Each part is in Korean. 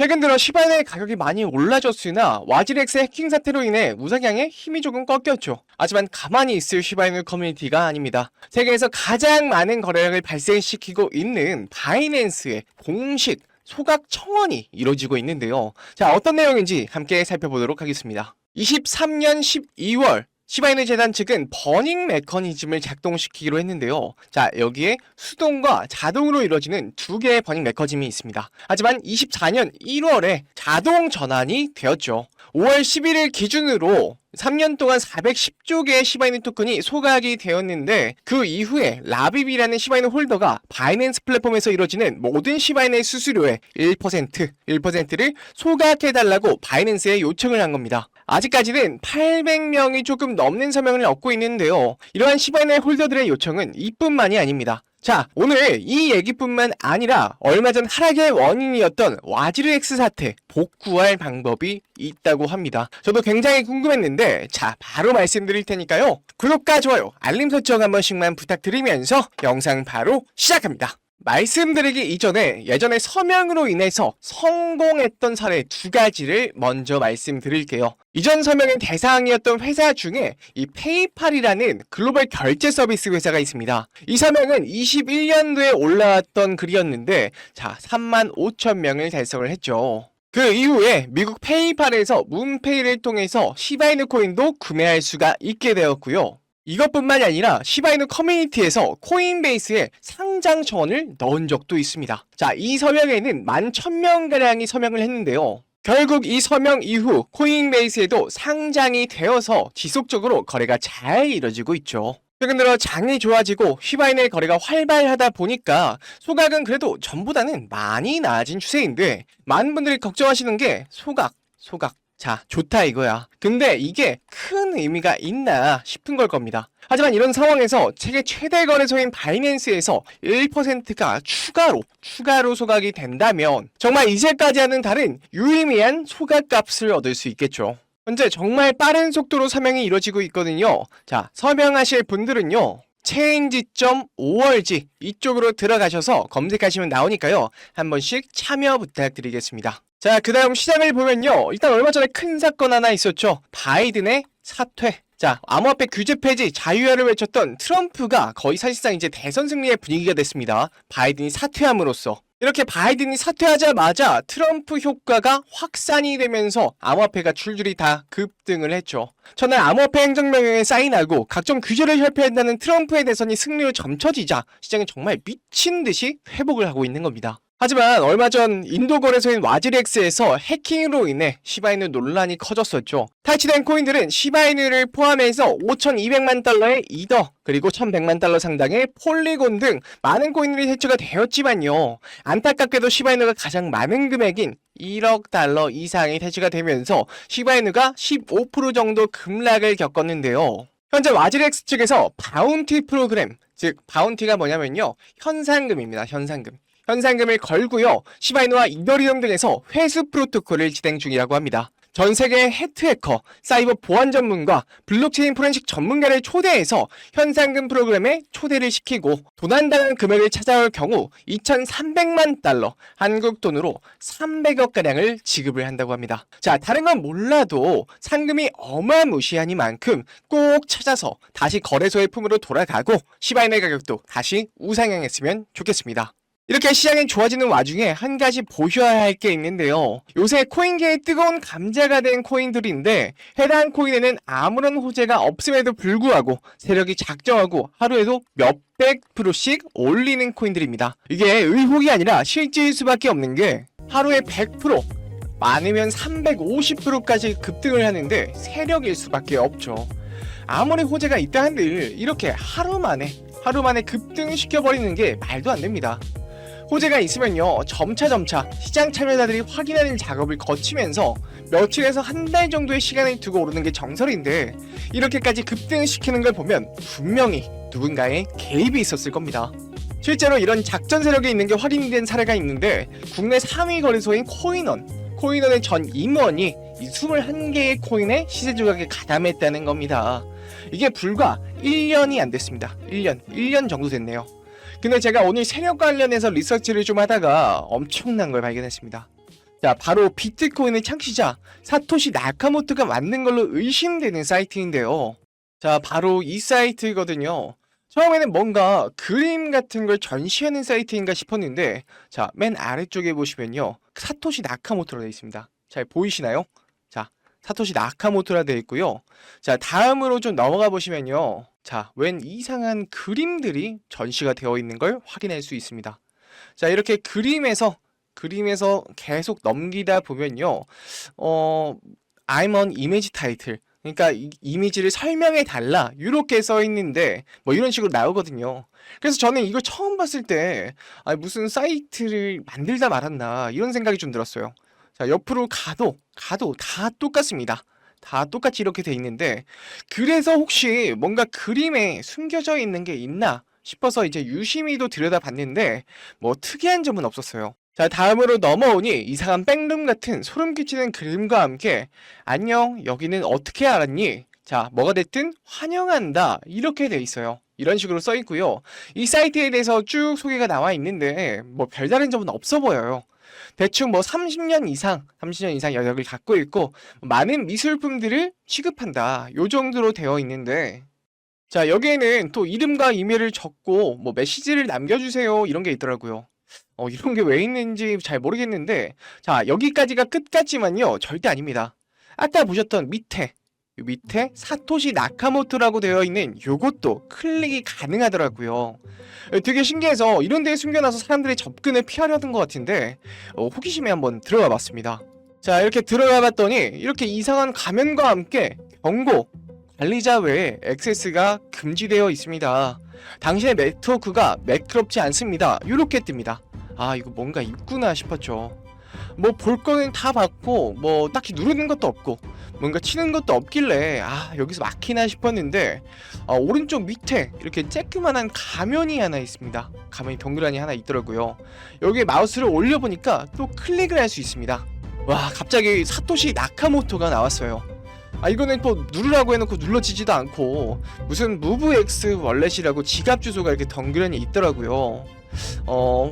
최근 들어 시바이너의 가격이 많이 올라졌으나 와지렉스의 해킹 사태로 인해 우상향에 힘이 조금 꺾였죠. 하지만 가만히 있을 시바이너 커뮤니티가 아닙니다. 세계에서 가장 많은 거래량을 발생시키고 있는 바이낸스의 공식 소각 청원이 이루어지고 있는데요. 자, 어떤 내용인지 함께 살펴보도록 하겠습니다. 23년 12월 시바이너 재단 측은 버닝 메커니즘을 작동시키기로 했는데요. 자, 여기에 수동과 자동으로 이루어지는 두 개의 버닝 메커니즘이 있습니다. 하지만 24년 1월에 자동 전환이 되었죠. 5월 11일 기준으로 3년 동안 410조 개의 시바이너 토큰이 소각이 되었는데 그 이후에 라비비라는 시바이너 홀더가 바이낸스 플랫폼에서 이루어지는 모든 시바이너의 수수료의 1%를 소각해달라고 바이낸스에 요청을 한 겁니다. 아직까지는 800명이 조금 넘는 서명을 얻고 있는데요. 이러한 시바이너 홀더들의 요청은 이뿐만이 아닙니다. 자, 오늘 이 얘기뿐만 아니라 얼마 전 하락의 원인이었던 와지르엑스 사태 복구할 방법이 있다고 합니다. 저도 굉장히 궁금했는데 자, 바로 말씀드릴 테니까요. 구독과 좋아요, 알림 설정 한 번씩만 부탁드리면서 영상 바로 시작합니다. 말씀드리기 이전에 예전에 서명으로 인해서 성공했던 사례 두 가지를 먼저 말씀드릴게요. 이전 서명의 대상이었던 회사 중에 이 페이팔이라는 글로벌 결제 서비스 회사가 있습니다. 이 서명은 21년도에 올라왔던 글이었는데 자, 35,000명을 달성을 했죠. 그 이후에 미국 페이팔에서 문페이를 통해서 시바이너 코인도 구매할 수가 있게 되었고요. 이것뿐만이 아니라 시바이너 커뮤니티에서 코인베이스에 상장 청원을 넣은 적도 있습니다. 자, 이 서명에는 11,000명가량이 서명을 했는데요. 결국 이 서명 이후 코인베이스에도 상장이 되어서 지속적으로 거래가 잘 이뤄지고 있죠. 최근 들어 장이 좋아지고 시바이너의 거래가 활발하다 보니까 소각은 그래도 전보다는 많이 나아진 추세인데 많은 분들이 걱정하시는 게 소각. 자, 좋다 이거야. 근데 이게 큰 의미가 있나 싶은 걸 겁니다. 하지만 이런 상황에서 세계 최대 거래소인 바이낸스에서 1%가 추가로 소각이 된다면 정말 이제까지와는 다른 유의미한 소각값을 얻을 수 있겠죠. 현재 정말 빠른 속도로 서명이 이루어지고 있거든요. 자, 서명하실 분들은요. change.org 이쪽으로 들어가셔서 검색하시면 나오니까요. 한 번씩 참여 부탁드리겠습니다. 자, 그 다음 시장을 보면요. 일단 얼마 전에 큰 사건 하나 있었죠. 바이든의 사퇴. 자, 암호화폐 규제 폐지, 자유화를 외쳤던 트럼프가 거의 사실상 이제 대선 승리의 분위기가 됐습니다. 바이든이 사퇴함으로써. 이렇게 바이든이 사퇴하자마자 트럼프 효과가 확산이 되면서 암호화폐가 줄줄이 다 급등을 했죠. 첫날 암호화폐 행정명령에 사인하고 각종 규제를 협회한다는 트럼프의 대선이 승리로 점쳐지자 시장은 정말 미친 듯이 회복을 하고 있는 겁니다. 하지만 얼마 전 인도 거래소인 와지렉스에서 해킹으로 인해 시바이너 논란이 커졌었죠. 탈취된 코인들은 시바이너를 포함해서 5,200만 달러의 이더 그리고 1,100만 달러 상당의 폴리곤 등 많은 코인들이 해체가 되었지만요. 안타깝게도 시바이너가 가장 많은 금액인 1억 달러 이상이 탈취가 되면서 시바이너가 15% 정도 급락을 겪었는데요. 현재 와지렉스 측에서 바운티 프로그램, 즉 바운티가 뭐냐면요. 현상금입니다. 현상금을 걸고요. 시바이너와 이더리움 등에서 회수 프로토콜을 진행 중이라고 합니다. 전 세계의 해커, 사이버 보안 전문가, 블록체인 포렌식 전문가를 초대해서 현상금 프로그램에 초대를 시키고 도난당한 금액을 찾아올 경우 2,300만 달러, 한국 돈으로 300억가량을 지급을 한다고 합니다. 자, 다른 건 몰라도 상금이 어마무시하니만큼 꼭 찾아서 다시 거래소의 품으로 돌아가고 시바이너의 가격도 다시 우상향했으면 좋겠습니다. 이렇게 시장이 좋아지는 와중에 한 가지 보셔야 할 게 있는데요. 요새 코인계의 뜨거운 감자가 된 코인들인데 해당 코인에는 아무런 호재가 없음에도 불구하고 세력이 작정하고 하루에도 몇백 프로씩 올리는 코인들입니다. 이게 의혹이 아니라 실제일 수밖에 없는 게 하루에 100%, 많으면 350%까지 급등을 하는데 세력일 수밖에 없죠. 아무리 호재가 있다 한들 이렇게 하루 만에 급등시켜버리는 게 말도 안 됩니다. 호재가 있으면요, 점차 시장 참여자들이 확인하는 작업을 거치면서 며칠에서 한 달 정도의 시간을 두고 오르는 게 정설인데 이렇게까지 급등시키는 걸 보면 분명히 누군가의 개입이 있었을 겁니다. 실제로 이런 작전 세력이 있는 게 확인이 된 사례가 있는데 국내 3위 거래소인 코인원의 전 임원이 이 21개의 코인의 시세 조작에 가담했다는 겁니다. 이게 불과 1년이 안 됐습니다. 1년 정도 됐네요. 근데 제가 오늘 세력 관련해서 리서치를 좀 하다가 엄청난 걸 발견했습니다. 자, 바로 비트코인의 창시자 사토시 나카모토가 만든 걸로 의심되는 사이트인데요. 자, 바로 이 사이트거든요. 처음에는 뭔가 그림 같은 걸 전시하는 사이트인가 싶었는데, 자, 맨 아래쪽에 보시면요, 사토시 나카모토라 되어 있습니다. 잘 보이시나요? 자, 사토시 나카모토라 되어 있고요. 자, 다음으로 좀 넘어가 보시면요, 자, 웬 이상한 그림들이 전시가 되어 있는 걸 확인할 수 있습니다. 자, 이렇게 그림에서 계속 넘기다 보면요, I'm on image title. 그러니까 이미지를 설명해 달라 이렇게 써 있는데 뭐 이런 식으로 나오거든요. 그래서 저는 이걸 처음 봤을 때 무슨 사이트를 만들다 말았나 이런 생각이 좀 들었어요. 자, 옆으로 가도 다 똑같습니다. 다 똑같이 이렇게 돼 있는데, 그래서 혹시 뭔가 그림에 숨겨져 있는 게 있나 싶어서 이제 유심히도 들여다봤는데 뭐 특이한 점은 없었어요. 자, 다음으로 넘어오니 이상한 백룸 같은 소름 끼치는 그림과 함께 안녕, 여기는 어떻게 알았니? 자, 뭐가 됐든 환영한다 이렇게 돼 있어요. 이런 식으로 써 있고요. 이 사이트에 대해서 쭉 소개가 나와 있는데 뭐 별다른 점은 없어 보여요. 대충 뭐 30년 이상 여력을 갖고 있고 많은 미술품들을 취급한다 요 정도로 되어 있는데, 자, 여기에는 또 이름과 이메일을 적고 뭐 메시지를 남겨주세요 이런 게 있더라고요. 이런 게 왜 있는지 잘 모르겠는데, 자, 여기까지가 끝 같지만요, 절대 아닙니다. 아까 보셨던 밑에 사토시 나카모토라고 되어 있는 요것도 클릭이 가능하더라고요. 되게 신기해서 이런 데에 숨겨놔서 사람들의 접근을 피하려는 것 같은데 호기심에 한번 들어가 봤습니다. 자, 이렇게 들어가 봤더니 이렇게 이상한 가면과 함께 경고, 관리자 외에 액세스가 금지되어 있습니다. 당신의 네트워크가 매끄럽지 않습니다. 이렇게 뜹니다. 아, 이거 뭔가 있구나 싶었죠. 뭐 볼 거는 다 봤고 뭐 딱히 누르는 것도 없고 뭔가 치는 것도 없길래 여기서 막히나 싶었는데, 오른쪽 밑에 이렇게 쬐끄만한 가면이 하나 있습니다. 가면이 동그라니 하나 있더라고요. 여기에 마우스를 올려보니까 또 클릭을 할 수 있습니다. 와, 갑자기 사토시 나카모토가 나왔어요. 이거는 또 누르라고 해놓고 눌러지지도 않고 무슨 무브X 월렛이라고 지갑 주소가 이렇게 덩그러니 있더라고요.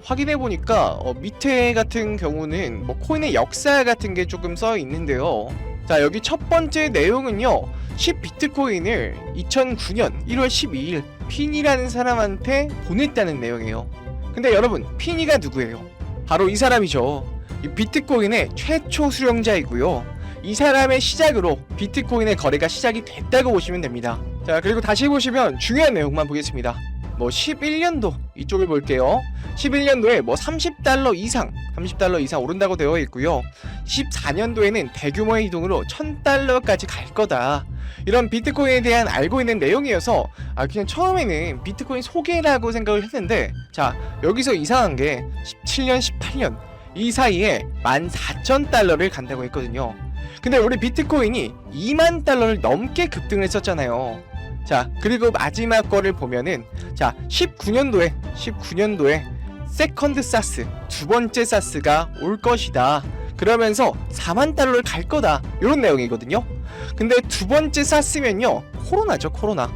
확인해보니까 밑에 같은 경우는 뭐 코인의 역사 같은 게 조금 써 있는데요. 자, 여기 첫 번째 내용은요, 10비트코인을 2009년 1월 12일 피니라는 사람한테 보냈다는 내용이에요. 근데 여러분, 피니가 누구예요? 바로 이 사람이죠. 이 비트코인의 최초 수령자이고요. 이 사람의 시작으로 비트코인의 거래가 시작이 됐다고 보시면 됩니다. 자, 그리고 다시 보시면 중요한 내용만 보겠습니다. 뭐 11년도 이쪽을 볼게요. 11년도에 뭐 30달러 이상 오른다고 되어 있고요. 14년도에는 대규모의 이동으로 1000달러까지 갈 거다. 이런 비트코인에 대한 알고 있는 내용이어서 그냥 처음에는 비트코인 소개라고 생각을 했는데, 자, 여기서 이상한 게 17년, 18년 이 사이에 14,000달러를 간다고 했거든요. 근데 우리 비트코인이 2만 달러를 넘게 급등을 했었잖아요. 자, 그리고 마지막 거를 보면은, 자, 19년도에 세컨드 사스, 두 번째 사스가 올 것이다. 그러면서 4만 달러를 갈 거다. 이런 내용이거든요. 근데 두 번째 사스면요, 코로나죠, 코로나.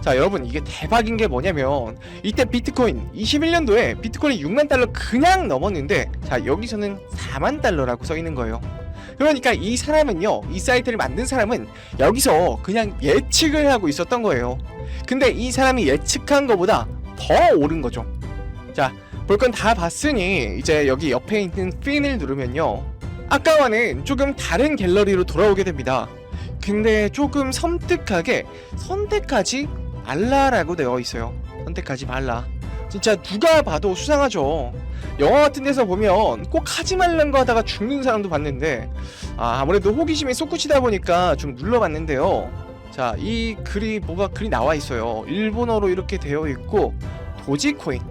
자, 여러분, 이게 대박인 게 뭐냐면 이때 비트코인 21년도에 비트코인이 6만 달러 그냥 넘었는데, 자, 여기서는 4만 달러라고 써 있는 거예요. 그러니까 이 사람은요, 이 사이트를 만든 사람은 여기서 그냥 예측을 하고 있었던 거예요. 근데 이 사람이 예측한 것보다 더 오른 거죠. 자, 볼 건 다 봤으니 이제 여기 옆에 있는 핀을 누르면요, 아까와는 조금 다른 갤러리로 돌아오게 됩니다. 근데 조금 섬뜩하게 선택하지 말라라고 되어 있어요. 선택하지 말라. 진짜 누가 봐도 수상하죠. 영화 같은 데서 보면 꼭 하지 말란 거 하다가 죽는 사람도 봤는데, 아무래도 호기심이 솟구치다 보니까 좀 눌러봤는데요. 자, 이 글이 글이 나와 있어요. 일본어로 이렇게 되어 있고, 도지코인,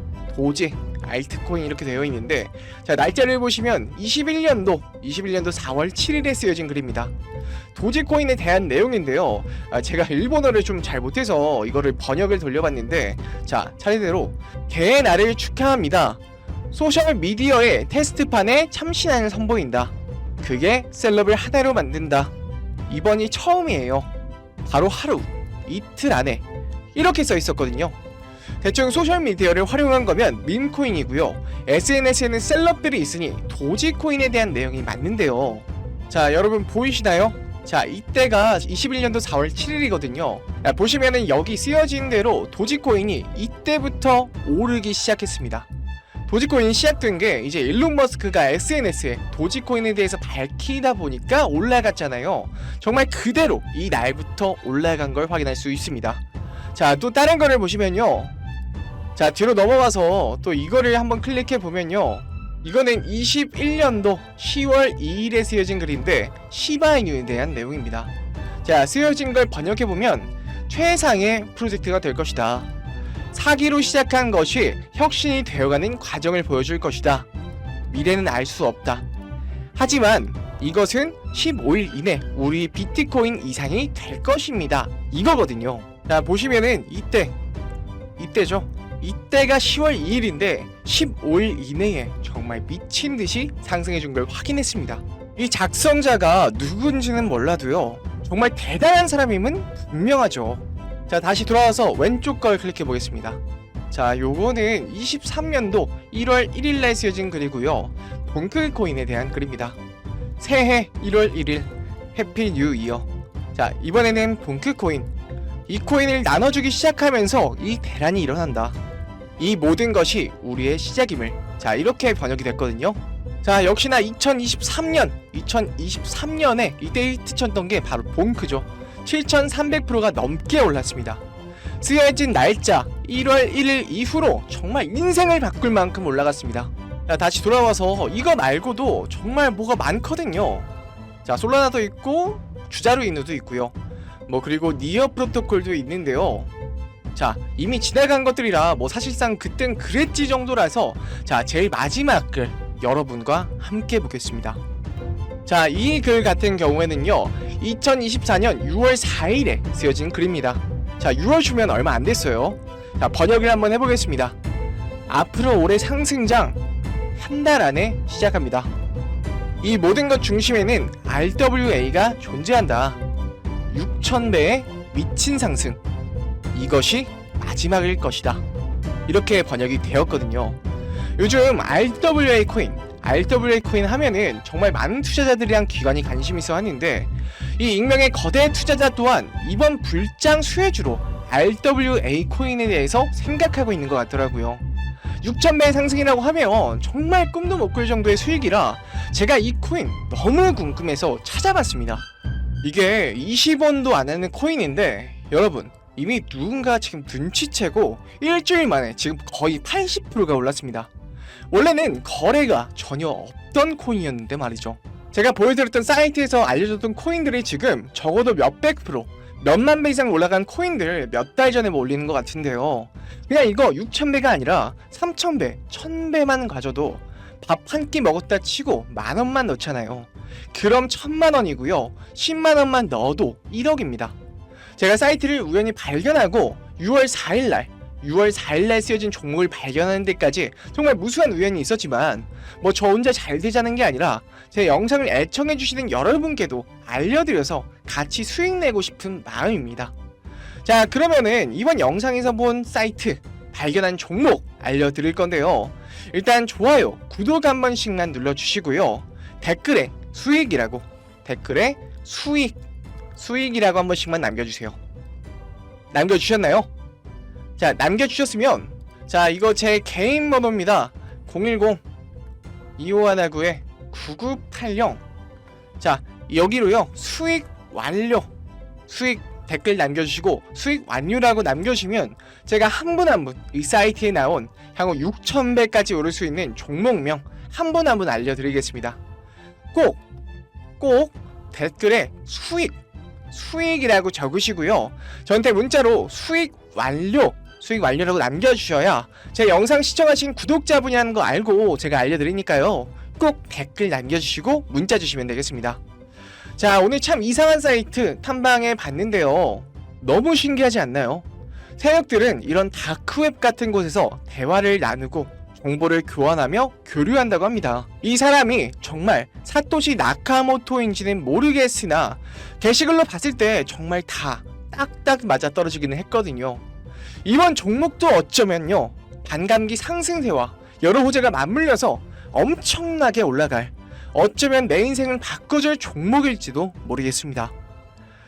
알트코인 이렇게 되어 있는데, 자, 날짜를 보시면 21년도 4월 7일에 쓰여진 글입니다. 도지코인에 대한 내용인데요. 제가 일본어를 좀 잘 못해서 이거를 번역을 돌려봤는데, 자, 차례대로 개의 날을 축하합니다. 소셜미디어의 테스트판에 참신함을 선보인다. 그게 셀럽을 하나로 만든다. 이번이 처음이에요. 바로 하루, 이틀 안에. 이렇게 써 있었거든요. 대충 소셜미디어를 활용한 거면 밈코인이고요. SNS에는 셀럽들이 있으니 도지코인에 대한 내용이 맞는데요. 자, 여러분 보이시나요? 자, 이때가 21년도 4월 7일이거든요. 보시면은 여기 쓰여진 대로 도지코인이 이때부터 오르기 시작했습니다. 도지코인이 시작된 게 이제 일론 머스크가 SNS에 도지코인에 대해서 밝히다 보니까 올라갔잖아요. 정말 그대로 이 날부터 올라간 걸 확인할 수 있습니다. 자, 또 다른 거를 보시면요. 자, 뒤로 넘어가서 또 이거를 한번 클릭해 보면요. 이거는 21년도 10월 2일에 쓰여진 글인데 시바이뉴에 대한 내용입니다. 자, 쓰여진 걸 번역해 보면 최상의 프로젝트가 될 것이다. 사기로 시작한 것이 혁신이 되어가는 과정을 보여줄 것이다. 미래는 알 수 없다. 하지만 이것은 15일 이내 우리 비트코인 이상이 될 것입니다. 이거거든요. 자, 보시면은 이때죠. 이때가 10월 2일인데 15일 이내에 정말 미친듯이 상승해준 걸 확인했습니다. 이 작성자가 누군지는 몰라도요, 정말 대단한 사람임은 분명하죠. 자, 다시 돌아와서 왼쪽 걸 클릭해 보겠습니다. 자, 요거는 23년도 1월 1일날 쓰여진 글이고요. 동클코인에 대한 글입니다. 새해 1월 1일 해피 뉴 이어. 자, 이번에는 동클코인, 이 코인을 나눠주기 시작하면서 이 대란이 일어난다. 이 모든 것이 우리의 시작임을. 자, 이렇게 번역이 됐거든요. 자, 역시나 2023년에 이때 히트 쳤던 게 바로 봉크죠. 7300%가 넘게 올랐습니다. 쓰여진 날짜 1월 1일 이후로 정말 인생을 바꿀 만큼 올라갔습니다. 자, 다시 돌아와서 이거 말고도 정말 뭐가 많거든요. 자, 솔라나도 있고 주자루 인우도 있고요. 그리고 니어 프로토콜도 있는데요. 자, 이미 지나간 것들이라 사실상 그땐 그랬지 정도라서, 자, 제일 마지막 글 여러분과 함께 보겠습니다. 자, 이 글 같은 경우에는요, 2024년 6월 4일에 쓰여진 글입니다. 자, 6월 주면 얼마 안 됐어요. 자, 번역을 한번 해보겠습니다. 앞으로 올해 상승장 한 달 안에 시작합니다. 이 모든 것 중심에는 RWA가 존재한다. 6000배의 미친 상승. 이것이 마지막일 것이다. 이렇게 번역이 되었거든요. 요즘 RWA 코인 하면은 정말 많은 투자자들이랑 기관이 관심 있어 하는데, 이 익명의 거대 투자자 또한 이번 불장 수혜주로 RWA 코인에 대해서 생각하고 있는 것 같더라고요. 6000배의 상승이라고 하면 정말 꿈도 못 꿀 정도의 수익이라 제가 이 코인 너무 궁금해서 찾아봤습니다. 이게 20원도 안 하는 코인인데, 여러분 이미 누군가 지금 눈치채고 일주일 만에 지금 거의 80%가 올랐습니다. 원래는 거래가 전혀 없던 코인이었는데 말이죠. 제가 보여드렸던 사이트에서 알려줬던 코인들이 지금 적어도 몇백 프로, 몇만 배 이상 올라간 코인들 몇 달 전에 올리는 것 같은데요. 그냥 이거 6000배가 아니라 3000배, 1000배만 가져도 밥 한 끼 먹었다 치고 만원만 넣잖아요. 그럼 1000만원이고요. 10만원만 넣어도 1억입니다. 제가 사이트를 우연히 발견하고 6월 4일날 쓰여진 종목을 발견하는 데까지 정말 무수한 우연이 있었지만, 저 혼자 잘 되자는 게 아니라 제 영상을 애청해주시는 여러분께도 알려드려서 같이 수익 내고 싶은 마음입니다. 자, 그러면은 이번 영상에서 본 사이트, 발견한 종목 알려드릴 건데요. 일단 좋아요, 구독 한 번씩만 눌러주시고요. 댓글에 수익이라고 한 번씩만 남겨주세요. 남겨주셨나요? 자, 남겨주셨으면, 자, 이거 제 개인 번호입니다. 010-2519-9980. 자, 여기로요, 수익 댓글 남겨주시고 수익 완료라고 남겨주시면 제가 한 분 한 분 이 사이트에 나온 향후 6000배까지 오를 수 있는 종목명 한 분 한 분 알려드리겠습니다. 꼭 댓글에 수익이라고 적으시고요. 저한테 문자로 수익 완료라고 남겨주셔야 제 영상 시청하신 구독자분이라는 거 알고 제가 알려드리니까요. 꼭 댓글 남겨주시고 문자 주시면 되겠습니다. 자, 오늘 참 이상한 사이트 탐방해 봤는데요. 너무 신기하지 않나요? 세력들은 이런 다크웹 같은 곳에서 대화를 나누고 정보를 교환하며 교류한다고 합니다. 이 사람이 정말 사토시 나카모토인지는 모르겠으나 게시글로 봤을 때 정말 다 딱딱 맞아떨어지기는 했거든요. 이번 종목도 어쩌면요, 반감기 상승세와 여러 호재가 맞물려서 엄청나게 올라갈, 어쩌면 내 인생을 바꿔줄 종목일지도 모르겠습니다.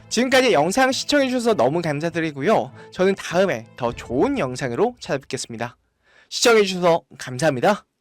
지금까지 영상 시청해주셔서 너무 감사드리고요. 저는 다음에 더 좋은 영상으로 찾아뵙겠습니다. 시청해주셔서 감사합니다.